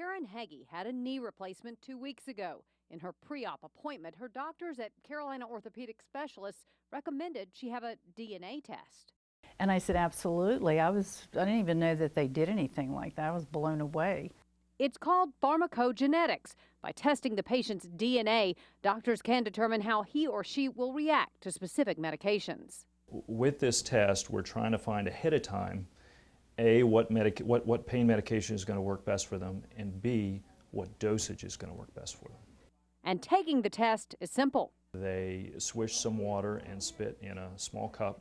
Karen Heggie had a knee replacement 2 weeks ago. In her pre-op appointment, her doctors at Carolina orthopedic specialists recommended she have a DNA test. And I said, absolutely. I didn't even know that they did anything like that. I was blown away. It's called pharmacogenetics. By testing the patient's DNA, doctors can determine how he or she will react to specific medications. With this test, we're trying to find ahead of time, A, what pain medication is going to work best for them, and B, what dosage is going to work best for them. And taking the test is simple. They swish some water and spit in a small cup,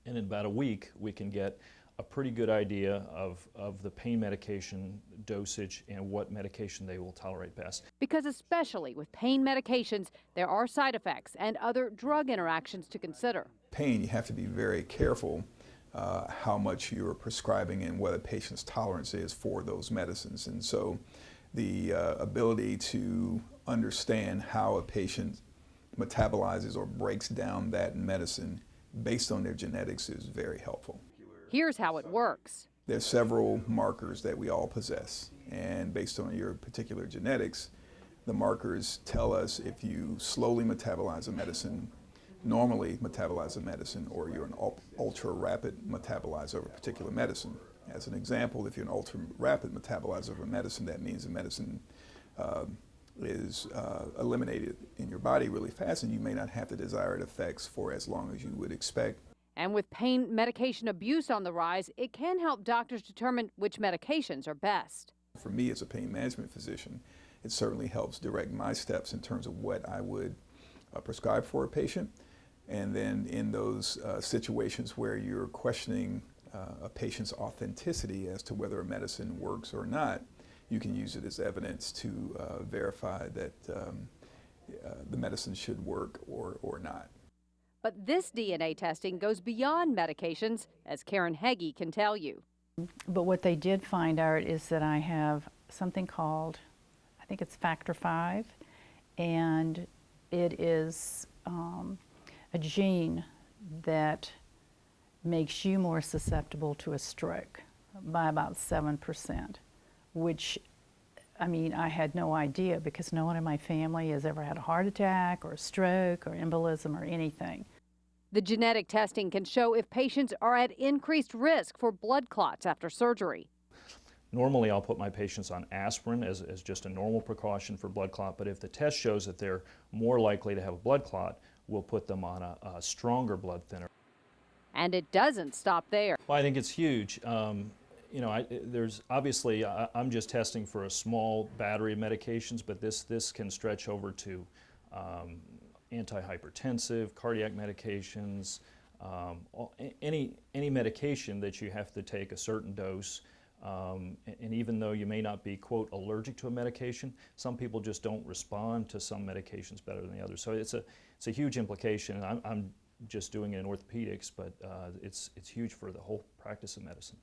and in about a week we can get a pretty good idea of the pain medication dosage and what medication they will tolerate best. Because especially with pain medications, there are side effects and other drug interactions to consider. Pain, you have to be very careful how much you're prescribing and what a patient's tolerance is for those medicines. And so the ability to understand how a patient metabolizes or breaks down that medicine based on their genetics is very helpful. Here's how it works. There's several markers that we all possess, and based on your particular genetics, the markers tell us if you slowly metabolize a medicine, normally metabolize a medicine, or you're an ultra rapid metabolizer of a particular medicine. As an example, if you're an ultra rapid metabolizer of a medicine, that means the medicine is eliminated in your body really fast, and you may not have the desired effects for as long as you would expect. And with pain medication abuse on the rise, it can help doctors determine which medications are best. For me as a pain management physician, it certainly helps direct my steps in terms of what I would prescribe for a patient. And then in those situations where you're questioning a patient's authenticity as to whether a medicine works or not, you can use it as evidence to verify that the medicine should work or not. But this DNA testing goes beyond medications, as Karen Heggie can tell you. But what they did find out is that I have something called, I think it's factor V, and it is a gene that makes you more susceptible to a stroke by about 7%, which, I mean, I had no idea because no one in my family has ever had a heart attack or a stroke or embolism or anything. The genetic testing can show if patients are at increased risk for blood clots after surgery. Normally I'll put my patients on aspirin as just a normal precaution for blood clot, but if the test shows that they're more likely to have a blood clot, we'll put them on a stronger blood thinner. And it doesn't stop there. Well, I think it's huge. You know, there's obviously, I'm just testing for a small battery of medications, but this can stretch over to antihypertensive, cardiac medications, any medication that you have to take a certain dose. And even though you may not be, quote, allergic to a medication, some people just don't respond to some medications better than the others. So it's a huge implication. I'm just doing it in orthopedics, but it's huge for the whole practice of medicine.